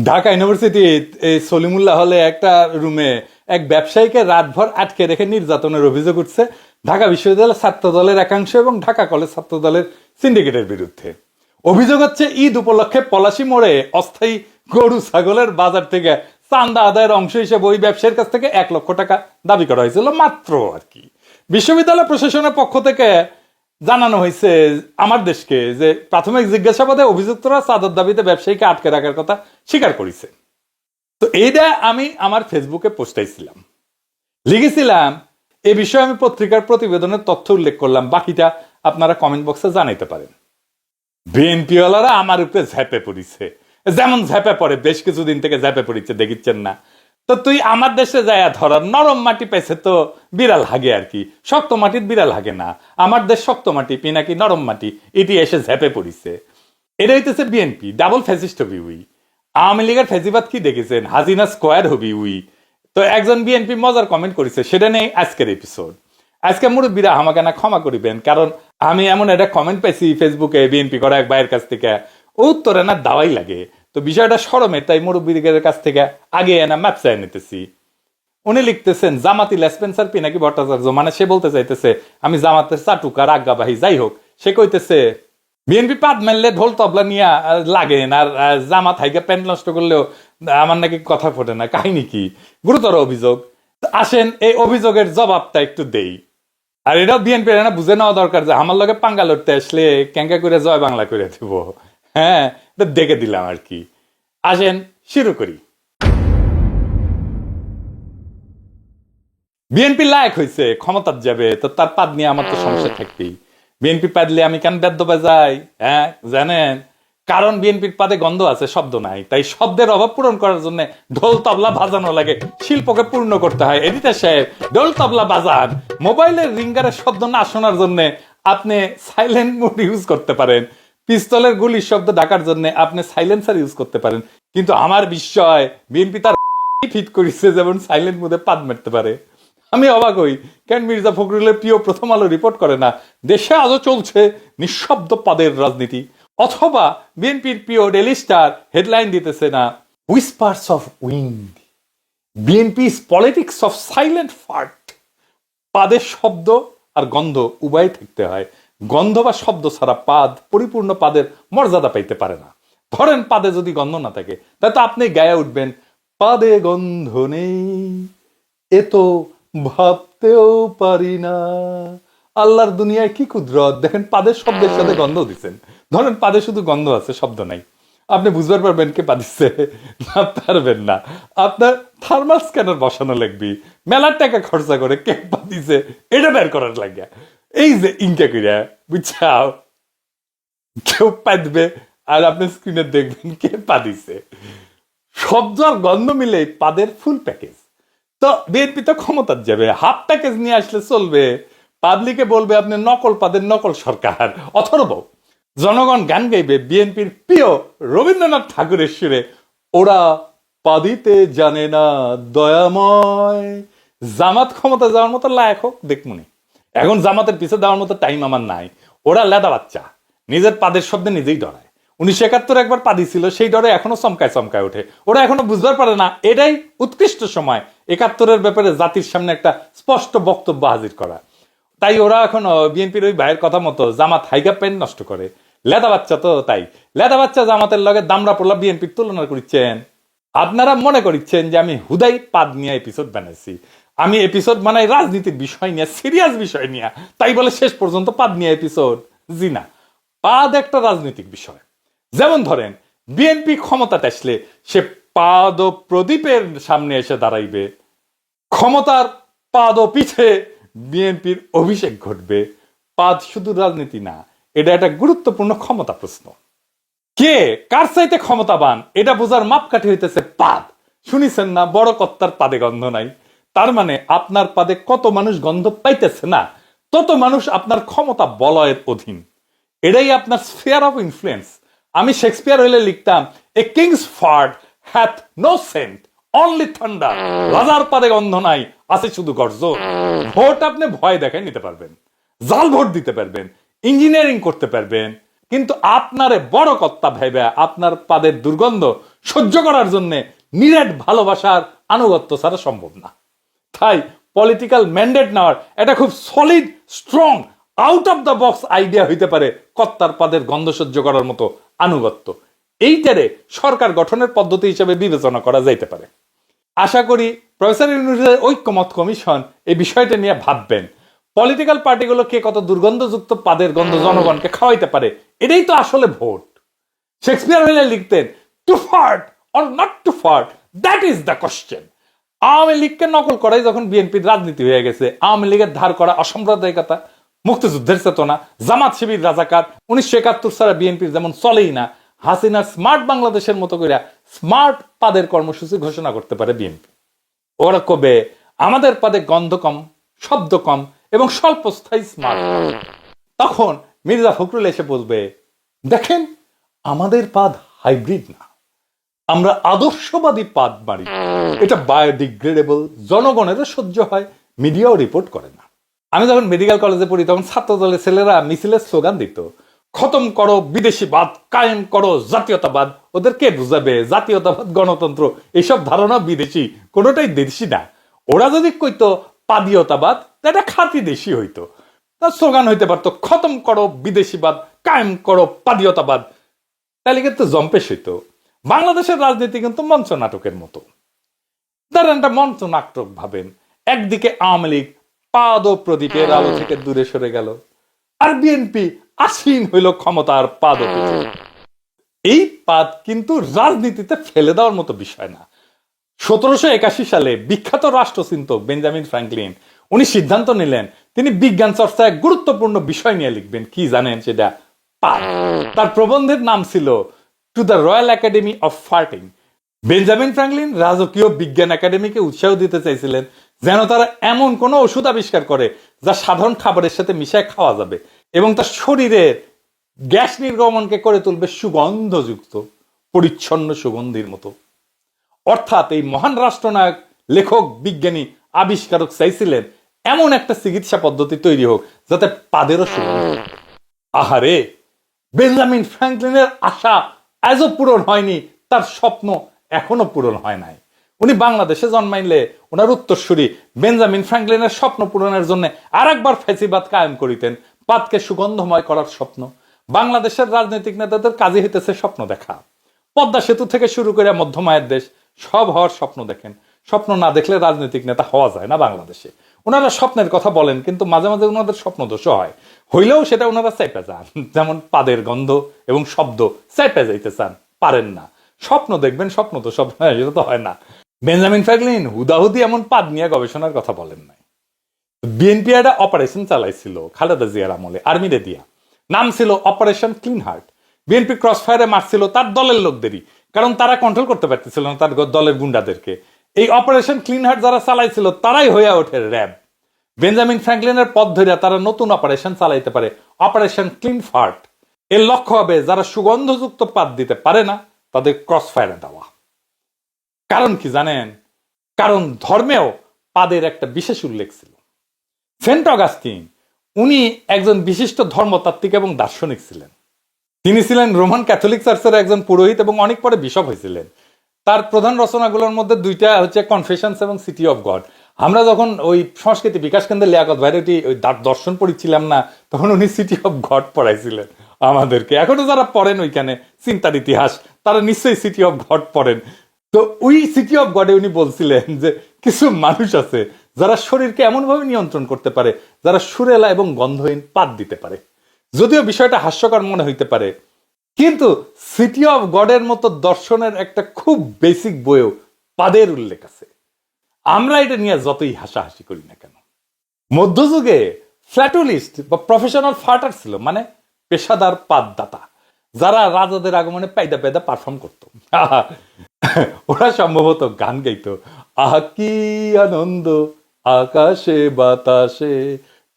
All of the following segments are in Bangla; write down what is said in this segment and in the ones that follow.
ঢাকা ইউনিভার্সিটি এই সলিমুল্লাহ হলে একটা রুমে এক ব্যবসায়ীকে রাতভর আটকে রেখে নির্যাতনের অভিযোগ উঠছে ঢাকা বিশ্ববিদ্যালয়ের ছাত্র দলের একাংশ এবং ঢাকা কলেজ ছাত্র দলের সিন্ডিকেটের বিরুদ্ধে। অভিযোগ হচ্ছে ঈদ উপলক্ষে পলাশী মোড়ে অস্থায়ী গরু ছাগলের বাজার থেকে চান্দা আদায়ের অংশ হিসেবে ওই ব্যবসায়ীর কাছ থেকে 1 লক্ষ টাকা দাবি করা হয়েছিল মাত্র আর কি। বিশ্ববিদ্যালয় প্রশাসনের পক্ষ থেকে জানানো হয়েছে আমার দেশকে যে প্রাথমিক জিজ্ঞাসাবাদে অভিযুক্তরা চাঁদার দাবিতে ব্যবসায়ীকে আটকে রাখার কথা স্বীকার করেছে। তো এইটা আমি আমার ফেসবুকে পোস্টাইছিলাম, লিখেছিলাম এ বিষয়ে আমি পত্রিকার প্রতিবেদনের তথ্য উল্লেখ করলাম, বাকিটা আপনারা কমেন্ট বক্সে জানাইতে পারেন। বিএনপিওয়ালারা আমার উপরে ঝাঁপে পড়িছে, যেমন ঝাঁপে পড়ে বেশ কিছুদিন থেকে ঝাঁপে পড়িচ্ছে দেখিচ্ছেন না। তো তুই আমার দেশে যায় ধরার নরম মাটি পাইছে তো বিড়াল হাগে আর কি, শক্ত মাটির বিড়াল হাগে না। আমার দেশ শক্ত মাটি পিনাকি নরম মাটি, এটি এসে ঝাঁপে পড়িছে। এটা হইতেছে BNP double fascist hobby we. Awami লীগের ফ্যাসিবাদ কি দেখেছেন, হাসিনা স্কোয়ার হবি উই। তো একজন বিএনপি মজার কমেন্ট করেছে, সেটা নেই আজকের এপিসোড। আজকে মুরব্বীরা আমাকে না ক্ষমা করিবেন, কারণ আমি এমন একটা কমেন্ট পাইছি ফেসবুকে বিএনপি করা এক ভাইয়ের কাছ থেকে, উত্তরে না দাওয়াই লাগে। তো বিষয়টা শরমের, তাই মুরব্বীদের কাছ থেকে আগে এনা ম্যাপ চাই নিতেছি। উনি লিখতেছেন জামাতি লেসপেন্সার পিনাকি ভট্টাচার্য, মানে সে বলতে চাইতেছে আমি জামাতের চাটুকার আজ্ঞাবাহী। যাই হোক, সে কইতেছে বিএনপি পাদ মারলে ঢোল তবলা নিয়ে লাগেন, আর জামাত হাইকে প্যান্ট নষ্ট করলেও আমার নাকি কথা ফোটে না। কাহিনী কি? গুরুতর অভিযোগ। আসেন এই অভিযোগের জবাবটা একটু দেই। আর এটাও বিএনপি না বুঝে নেওয়া দরকার যে আমার লগে পাঙ্গা লড়তে আসলে ক্যাঙ্কা করে জয় বাংলা করে দেব। হ্যাঁ, এটা দেখে দিলাম আর কি। আসেন শুরু করি। বিএনপি লায়ক হয়েছে, ক্ষমতার যাবে, তো তার পাদ নিয়ে আমার তো সমস্যা থাকবেই। বিএনপি পাদলে আমি কেন বেদ্য বাজাই? হ্যাঁ জানেন, কারণ বিএনপির পাদে গন্ধ আছে, শব্দ নাই। তাই শব্দের অভাব পূরণ করার জন্য ঢোল তবলা বাজানো লাগে, শিল্পকে পূর্ণ করতে হয়। এডিটর সাহেব ঢোল তবলা বাজান। মোবাইলের রিঙ্গারের শব্দ না শোনার জন্য আপনি সাইলেন্ট মোড ইউজ করতে পারেন। পিস্তলের গুলির শব্দ ঢাকার জন্য আপনি সাইলেন্সার ইউজ করতে পারেন। কিন্তু আমার বিস্ময়, বিএনপি তার ফিট করেছে যেমন সাইলেন্ট মোডে পাদ মারতে পারে। আমি অবাক হই কেন মির্জা ফখরুলের প্রিয় প্রথম আলো রিপোর্ট করে না দেশে আজও চলছে নিঃশব্দ পাদের রাজনীতি, অথবা বিএনপির প্রিয় ডেইলি স্টার হেডলাইন দিতেছে না whispers of wind, BNP's politics of silent fart. পাদের শব্দ আর গন্ধ উভয় থাকতে হয়। গন্ধ বা শব্দ ছাড়া পাদ পরিপূর্ণ পাদের মর্যাদা পাইতে পারে না। ধরেন পাদে যদি গন্ধ না থাকে, তাহলে তো আপনি গায়ে উঠবেন পাদে গন্ধ নেই, এ তো ভাবতেও পারি না। আল্লাহর দুনিয়ায় কি কুদরত, দেখেন পাদের শব্দের সাথে গন্ধ দিচ্ছেন। ধরেন পাদে শুধু গন্ধ আছে, শব্দ নাই, আপনি বুঝতে পারবেন কে পাদিচ্ছে না? পারবেন না। আপনার থার্মাল স্ক্যানার বসানো লাগবে, মেলার টাকা খরচা করে কে পাদিছে এটা বের করার লাগে। এই যে ইনকা কইরা বুঝছাও, কেউ পাদবে আর আপনি স্ক্রিনে দেখবেন কে পাদিছে। শব্দ আর গন্ধ মিলে পাদের ফুল প্যাকেজ। তো বিএনপি তো ক্ষমতার যাবে, হাফ প্যাকেজ নিয়ে আসলে চলবে? পাবলিকে বলবে আপনি নকল পাদের নকল সরকার। অথর্ব জনগণ গান গাইবে বিএনপির প্রিয় রবীন্দ্রনাথ ঠাকুরের সুরে, ওরা পাদিতে জানে না দয়াময়। জামাত ক্ষমতা যাওয়ার মতো লায়ক হোক দেখমুনি, এখন জামাতের পিছে দেওয়ার মতো টাইম আমার নাই। ওরা লেদা বাচ্চা, নিজের পাদের শব্দে নিজেই ডরায়। 1971 একবার পাদি ছিল, সেই ডরে এখনো চমকায় চমকায় ওঠে। ওরা এখনো বুঝতে পারে না এটাই উৎকৃষ্ট সময় 71-এর ব্যাপারে জাতির সামনে একটা স্পষ্ট বক্তব্য হাজির করা। তাই ওরা এখনো বিএনপির ওই ভাইয়ের কথা মতো জামাত হাইগা প্যান্ট নষ্ট করে। লেদা বাচ্চা তো, তাই লেদা বাচ্চা জামাতের লগে দামরা পোলা বিএনপির তুলনা করছেন। আপনারা মনে করছেন যে আমি হুদাই পাদ নিয়ে এপিসোড বানাইছি। আমি এপিসোড বানাই রাজনীতির বিষয় নিয়ে, সিরিয়াস বিষয় নিয়ে, তাই বলে শেষ পর্যন্ত পাদ নিয়ে এপিসোড? জি না, পাদ একটা রাজনৈতিক বিষয়। যেমন ধরেন বিএনপি ক্ষমতাতে আসলে সে পাদ ও প্রদীপের সামনে এসে দাঁড়াইবে, ক্ষমতার পাদ ও পিছে বিএনপির অভিষেক ঘটবে। পাদ শুধু রাজনীতি না, এটা একটা গুরুত্বপূর্ণ ক্ষমতা প্রশ্ন। কে কার চাইতে ক্ষমতাবান এটা বোঝার মাপকাঠি হইতেছে পাদ। শুনিছেন না বড় কর্তার পাদে গন্ধ নাই? তার মানে আপনার পাদে কত মানুষ গন্ধ পাইতেছে না, তত মানুষ আপনার ক্ষমতা বলয়ের অধীন। এটাই আপনার স্ফিয়ার অফ ইনফ্লুয়েন্স। আমি শেক্সপিয়ার হইলে লিখতাম a king's fart hath no scent only thunder. রাজার পাদে গন্ধ নাই, আছে শুধু গর্জন। ভোট আপনি ভয় দেখায় নিতে পারবেন, জাল ভোট দিতে পারবেন, ইঞ্জিনিয়ারিং করতে পারবেন, কিন্তু আপনারে বড় কর্তা ভেবে আপনার পাদের দুর্গন্ধ সহ্য করার জন্য নিরেট ভালোবাসার আনুগত্য ছাড়া সম্ভব না। তাই পলিটিক্যাল ম্যান্ডেট নেওয়ার এটা খুব solid strong out of the box idea হইতে পারে কর্তার পাদের গন্ধ সহ্য করার মতো আনুগত্য। এইটারে সরকার গঠনের পদ্ধতি হিসেবে বিবেচনা করা যাইতে পারে। আশা করি প্রফেসর ইউনূসের ঐক্যমত কমিশন এই বিষয়টা নিয়ে ভাববেন। পলিটিক্যাল পার্টিগুলো কে কত দুর্গন্ধযুক্ত পাদের গন্ধ জনগণকে খাওয়াইতে পারে, এটাই তো আসলে ভোট। শেক্সপিয়ার হইলে লিখতেন, to fart or not to fart, that is the question. Awami লীগকে নকল করাই যখন বিএনপির রাজনীতি হয়ে গেছে, আওয়ামী লীগের ধার করা অসাম্প্রদায়িকতা, মুক্তিযুদ্ধের চেতনা, জামাত শিবির রাজাকার, 1971 ছাড়া বিএনপির যেমন চলেই না, হাসিনার স্মার্ট বাংলাদেশের মতো করে স্মার্ট পাদের কর্মসূচি ঘোষণা করতে পারে বিএনপি। ওরা কবে আমাদের পাদে গন্ধ কম, শব্দ কম এবং স্বল্পস্থায়ী স্মার্ট। তখন মির্জা ফখরুল এসে বলবে, দেখেন আমাদের পাদ হাইব্রিড না, আমরা আদর্শবাদী পাদ মারি, এটা বায়োডিগ্রেডেবল, জনগণেরও সহ্য হয়, মিডিয়াও রিপোর্ট করে না। আমি যখন মেডিকেল কলেজে পড়ি তখন ছাত্র দলের ছেলেরা মিছিলের স্লোগান দিত, খতম করো বিদেশিবাদ, কায়েম করো জাতীয়তাবাদ। ওদের কে বুঝাবে জাতীয়তাবাদ, গণতন্ত্র এইসব ধারণা বিদেশি, কোনোটাই দেশি না। ওরা যদি কইতো পাদীয়তাবাদ, এটা খাঁটি দেশি হইতো। তার স্লোগান হইতে পারতো খতম করো বিদেশিবাদ, কায়েম করো পাদীয়তাবাদ, তাহলে কিন্তু জম্পেশ হইতো। বাংলাদেশের রাজনীতি কিন্তু মঞ্চ নাটকের মতো। ধরেন একটা মঞ্চ নাটক ভাবেন, একদিকে আওয়ামী লীগ পাদ ও প্রদীপের আলো থেকে দূরে সরে গেল, আর বিএনপি আসীন হইল ক্ষমতার পাদ। এই পাদ কিন্তু রাজনীতিতে ফেলে দেওয়ার মতো বিষয় না। 1781 সালে বিখ্যাত রাষ্ট্রচিন্তক বেঞ্জামিন ফ্র্যাঙ্কলিন উনি সিদ্ধান্ত নিলেন তিনি বিজ্ঞান চর্চায় গুরুত্বপূর্ণ বিষয় নিয়ে লিখবেন। কি জানেন সেটা? পাদ। তার প্রবন্ধের নাম ছিল to the royal academy of ফার্টিং। Benjamin Franklin রাজকীয় বিজ্ঞান একাডেমিকে উৎসাহ দিতে চাইছিলেন যেন তারা এমন কোন ওষুধ আবিষ্কার করে যা সাধারণ খাবারের সাথে মিশায় খাওয়া যাবে এবং তার শরীরের গ্যাস নির্গমনকে করে তুলবে সুগন্ধযুক্ত, পরিচ্ছন্ন সুগন্ধির মতো। অর্থাৎ এই মহান রাষ্ট্রনায়ক, লেখক, বিজ্ঞানী, আবিষ্কারক চাইছিলেন এমন একটা চিকিৎসা পদ্ধতি তৈরি হোক যাতে পাদেরও সুগন্ধ। আহারে, বেঞ্জামিন ফ্র্যাঙ্কলিনের আশা আজও পূরণ হয়নি, তার স্বপ্ন এখনো পূরণ হয় নাই। উনি বাংলাদেশে জন্মাইলে ওনার উত্তরসূরি বেঞ্জামিন ফ্র্যাঙ্কলিনের স্বপ্ন পূরণের জন্য আর একবার ফ্যাসিবাদ কায়েম করিতেন। পাদকে সুগন্ধময় করার স্বপ্ন। বাংলাদেশের রাজনৈতিক নেতাদের কাজই হইতেছে স্বপ্ন দেখা। পদ্মা সেতু থেকে শুরু করে মধ্যমায়ের দেশ সব হওয়ার স্বপ্ন দেখেন। স্বপ্ন না দেখলে রাজনৈতিক নেতা হওয়া যায় না বাংলাদেশে। ওনারা স্বপ্নের কথা বলেন কিন্তু মাঝে মাঝে ওনাদের স্বপ্ন দোষও হয়, হইলেও সেটা ওনারা চাইপে যান। যেমন পাদের গন্ধ এবং শব্দ চাইপে যাইতে চান, পারেন না। স্বপ্ন দেখবেন, স্বপ্ন তো সব সেটা তো হয় না। বেঞ্জামিন ফ্র্যাঙ্কলিন হুদাহুদি এমন পাদ নিয়ে গবেষণার কথা বলেন নাই। বিএনপি একটা অপারেশন চালাইছিল খালেদা জিয়ার আমলে, আর্মিরে দিয়া। নাম ছিল operation clean heart. BNP cross ফায়ারে মারছিল তার দলের লোকদেরই, কারণ তারা কন্ট্রোল করতে পারতেছিল না তার দলের গুন্ডাদেরকে। এই অপারেশন ক্লিন হার্ট যারা চালাইছিল তারাই হইয়া ওঠে র্যাব। বেঞ্জামিন ফ্র্যাঙ্কলিনের পথ ধরে তারা নতুন অপারেশন চালাইতে পারে, অপারেশন ক্লিন ফার্ট। এর লক্ষ্য হবে যারা সুগন্ধযুক্ত পাদ দিতে পারে না তাদের ক্রস ফায়ারে দেওয়া। কারণ কি জানেন? কারণ ধর্মেও পাদের একটা বিশেষ উল্লেখ ছিল। সেন্ট অগাস্টিন উনি একজন বিশিষ্ট ধর্মতাত্ত্বিক এবং দার্শনিক ছিলেন। তিনি ছিলেন রোমান ক্যাথলিক চার্চের একজন পুরোহিত এবং অনেক পরে বিশপ হয়েছিলেন। তার প্রধান রচনাগুলোর মধ্যে দুইটা হচ্ছে কনফেশনস এবং সিটি অফ গড। আমরা যখন ওই সংস্কৃতি বিকাশ কেন্দ্রে লিয়াকত ভাইরাটি ওই দর্শন পড়িছিলাম না, তখন উনি সিটি অফ গড পড়াইছিলেন আমাদেরকে। এখনো যারা পড়েন ওইখানে চিন্তার ইতিহাস, তারা নিশ্চয়ই সিটি অফ গড পড়েন। তো ওই সিটি অফ গডে উনি বলছিলেন যে কিছু মানুষ আছে যারা শরীরকে এমনভাবে নিয়ন্ত্রণ করতে পারে, যারা সুরেলা এবং গন্ধহীন পাদ দিতে পারে। যদিও বিষয়টা হাস্যকর মনে হইতে পারে, কিন্তু সিটি অফ গডের মতো দর্শনের একটা খুব বেসিক বইয়েও পাদের উল্লেখ আছে। আমরা এটা নিয়ে যতই হাসাহাসি করি না কেন। মধ্যযুগে ফ্ল্যাটুলিস্ট বা প্রফেশনাল ফার্টার ছিল, মানে পেশাদার পাদদাতা, যারা রাজাদের আগমনে পায়দা পায়দা পারফর্ম করত। ওরা সম্ভবত গান গাইতো, আহা কি আনন্দ আকাশে বাতাসে,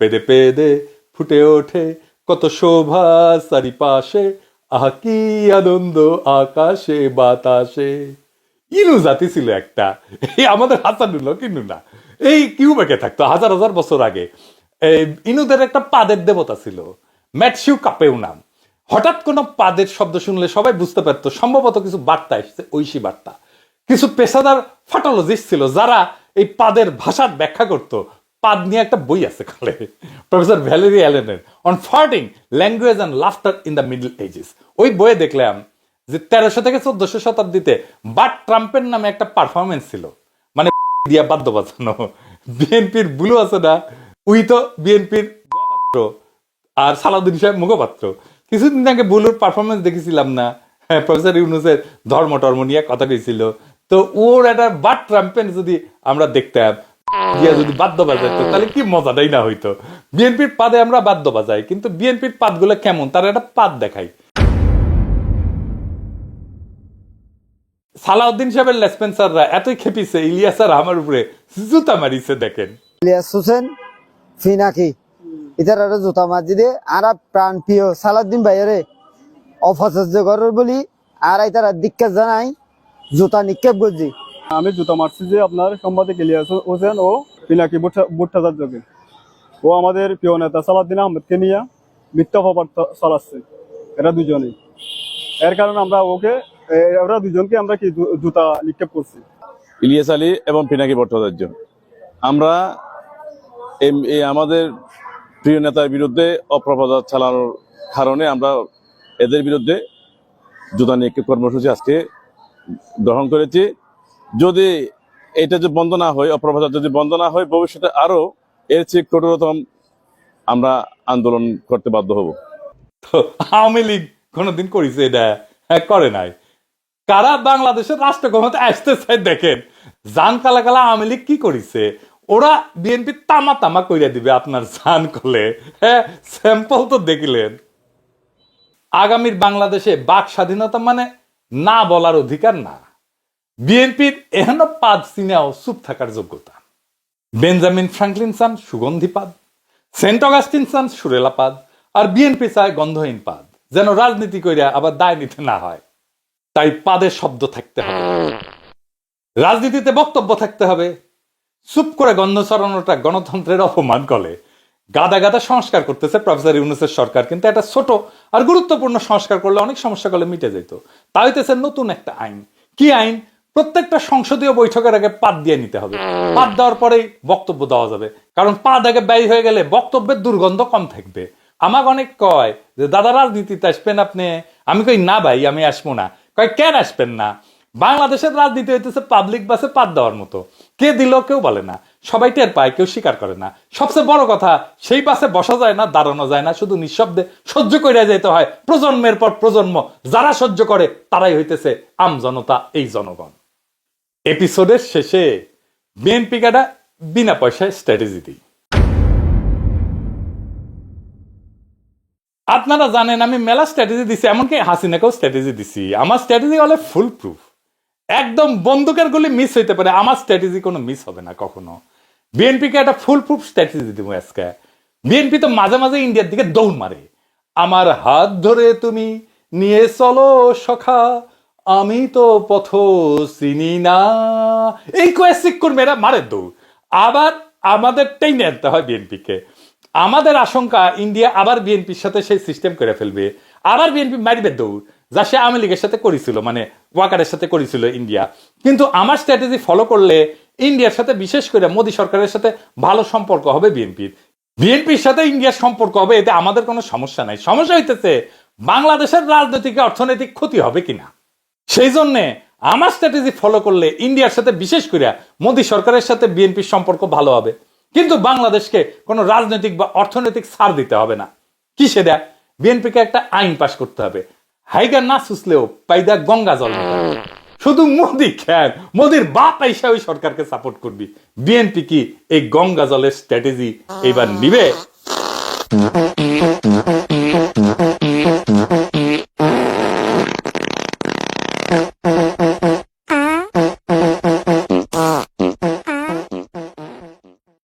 পেদে পেদে ফুটে ওঠে কত শোভা চারিপাশে, আহা কি আনন্দ আকাশে বাতাসে। ইনু জাতি ছিল একটা, এই আমাদের হাসানুল্লাহ কিন্তু না, এই কিউবেকে থাকতো হাজার হাজার বছর আগে। ইনুদের একটা পাদের দেবতা ছিল, ম্যাটসিউ কাপেউ নাম। হঠাৎ কোনো পাদের শব্দ শুনলে সবাই বুঝতে পারতো সম্ভবত কিছু বার্তা এসছে, ঐশী বার্তা। কিছু পেশাদার ফাটোলজিস্ট ছিল যারা এই পাদের ভাষার ব্যাখ্যা করত। পাদ নিয়ে একটা বই আছে কালে, প্রফেসর ভ্যালেরি অ্যালেনের on farting language and laughter in the middle ages. ওই বইয়ে দেখলাম যে 1300 থেকে 1400 শতাব্দীতে বাট ট্রাম্পের নামে একটা পারফরমেন্স ছিল, মানে দিয়া বাদ্য বাজানো। বিএনপির বুলু আছে না, উই তো বিএনপির মুখপাত্র আর সালাউদ্দিন সাহেব মুখপাত্র। কিছুদিন আগে বুলুর পারফরমেন্স দেখেছিলাম না, প্রফেসর ইউনুসের ধর্ম টর্ম নিয়ে কথা কইছিল। তো ওর একটা বাট ট্রাম্পেন যদি আমরা দেখতাম গিয়া যদি বাদ্য বাজাইতো তাহলে কি মজাটাই না হইতো। বিএনপির পাদে আমরা বাদ্য বাজাই, কিন্তু বিএনপির পাদগুলো কেমন তার একটা পাদ দেখাই। সালাউদ্দিন সাহেবের লেসপেন্সাররা এতই খেপিছে ইলিয়াস আর আমার উপরে জুতা মারিছে। দেখেন ইলিয়াস হোসেন ফিনাকি ইতার জুতা মারি দিয়ে আর প্রাণ প্রিয় সালাউদ্দিন ভাইয়েরে অপচর্য করার বলি আর তারা দিক্কাত জানাই জুতা নিক্ষেপ করছি। আমি জুতা মারছি যে আপনার সাংবাদিক ইলিয়াস হোসেন ও পিনাকি ভট্টাচার্যকে। ও আমাদের প্রিয় নেতা সালাউদ্দিন আহমেদকে নিয়ে মিথ্যা অপবাদ চালাচ্ছে, এরা দুজনেই। এর কারণে আমরা ওরা দুজনকে আমরা কি জুতা নিক্ষেপ করছি। ইলিয়াস আলী এবং পিনাকি ভট্টাচার্য, আমরা আমাদের প্রিয় নেতার বিরুদ্ধে অপপ্রচার চালানোর কারণে আমরা এদের বিরুদ্ধে জুতা নিক্ষেপ কর্মসূচি আজকে গ্রহণ করেছি। যদি এটা যে বন্ধ না হয়, অপপ্রচার যদি বন্ধ না হয়, ভবিষ্যতে আরো এর চেয়ে কঠোরতম আমরা আন্দোলন করতে বাধ্য হব। তো আওয়ামী লীগ কোনোদিন করেছে এটা? হ্যাঁ, করে নাই। কারা বাংলাদেশের রাষ্ট্র ক্ষমতা আসতে চায় দেখেন, জান কালা কালা আওয়ামী লীগ কি করেছে, ওরা বিএনপি তামা তামা কইরা দিবে আপনার জান কলে। হ্যাঁ, স্যাম্পল তো দেখিলেন। আগামীর বাংলাদেশে বাক স্বাধীনতা মানে না বলার অধিকার না। বিএনপির এহেন পাদ চিনাও চুপ থাকার যোগ্যতা। বেঞ্জামিন ফ্রাঙ্কলিন চান সুগন্ধি পাদ, সেন্ট অগাস্টিন চান সুরেলা পাদ, আর বিএনপি চায় গন্ধহীন পাদ, যেন রাজনীতি কইরা আবার দায় নিতে না হয়। তাই পাদের শব্দ থাকতে হবে, রাজনীতিতে বক্তব্য থাকতে হবে। চুপ করে গন্ধ ছড়ানোটা গণতন্ত্রের অপমান করে। গাদা গাদা সংস্কার করতেছে প্রফেসর ইউনুসের সরকার, কিন্তু একটা ছোট আর গুরুত্বপূর্ণ সংস্কার করলে অনেক সমস্যা করলে মিটে যেত। তা হইতেছে নতুন একটা আইন। কি আইন? প্রত্যেকটা সংসদীয় বৈঠকের আগে পাদ দিয়ে নিতে হবে। পাদ দেওয়ার পরেই বক্তব্য দেওয়া যাবে, কারণ পাদ আগে ব্যয় হয়ে গেলে বক্তব্যের দুর্গন্ধ কম থাকবে। আমাকে অনেক কয় যে দাদা রাজনীতিতে আসবেন আপনি? আমি কই না ভাই, আমি আসবো না। কয় কেন আসবেন না? বাংলাদেশের রাজনীতি হইতেছে পাবলিক বাসে পাদ দেওয়ার মতো, কে দিল কেউ বলে না, সবাই টের পায়, কেউ স্বীকার করে না। সবচেয়ে বড় কথা, সেই বাসে বসা যায় না, দাঁড়ানো যায় না, শুধু নিঃশব্দে সহ্য করে যেতে হয় প্রজন্মের পর প্রজন্ম। যারা সহ্য করে তারাই হইতেছে আম জনতা, এই জনগণ। এপিসোডের শেষে বিএনপি কাটা বিনা পয়সায় স্ট্র্যাটেজি দিই। আপনারা জানেন আমি মেলা স্ট্র্যাটেজি দিছি, এমনকি হাসিনাকেও স্ট্র্যাটেজি দিছি। আমার স্ট্র্যাটেজি হলে ফুল প্রুফ, একদম বন্দুকের গুলি মিস হইতে পারে, আমার স্ট্র্যাটেজি কোনো মিস হবে না কখনো। বিএনপিকে একটা ফুল প্রুফ স্ট্র্যাটেজি দিব আজকে। বিএনপি তো মাঝে মাঝে ইন্ডিয়ার দিকে দৌড় মারে, আমার হাত ধরে তুমি নিয়ে চলো সখা, আমি তো পথ চিনি না, এই কোয়েসিক কর্মীরা মারে দৌড়। আবার আমাদের টেনে আনতে হয় বিএনপিকে। আমাদের আশঙ্কা ইন্ডিয়া আবার বিএনপির সাথে সেই সিস্টেম করে ফেলবে, আবার বিএনপি মারিবে দৌড়, যা সে আওয়ামী লীগের সাথে করেছিল, মানে ওয়াকারের সাথে করেছিল ইন্ডিয়া। কিন্তু আমার স্ট্র্যাটেজি ফলো করলে ইন্ডিয়ার সাথে, বিশেষ করে মোদী সরকারের সাথে ভালো সম্পর্ক হবে বিএনপির। বিএনপির সাথে ইন্ডিয়ার সম্পর্ক হবে, এতে আমাদের কোনো সমস্যা নাই। সমস্যা হইতেছে বাংলাদেশের রাজনৈতিক অর্থনৈতিক ক্ষতি হবে কিনা। সেই জন্যে আমার স্ট্র্যাটেজি ফলো করলে ইন্ডিয়ার সাথে, বিশেষ করে মোদী সরকারের সাথে বিএনপির সম্পর্ক ভালো হবে, কিন্তু বাংলাদেশকে কোনো রাজনৈতিক বা অর্থনৈতিক ছাড় দিতে হবে না। কি সেটা? বিএনপিকে একটা আইন পাশ করতে হবে, হাইগা না সুসলেও পাইদা গঙ্গা জল। শুধু মোদি খেয়াল, মোদির বাপ আইসা ওই সরকারকে সাপোর্ট করবি। বিএনপি কি এই গঙ্গা জলের স্ট্র্যাটেজি এবার নিবে?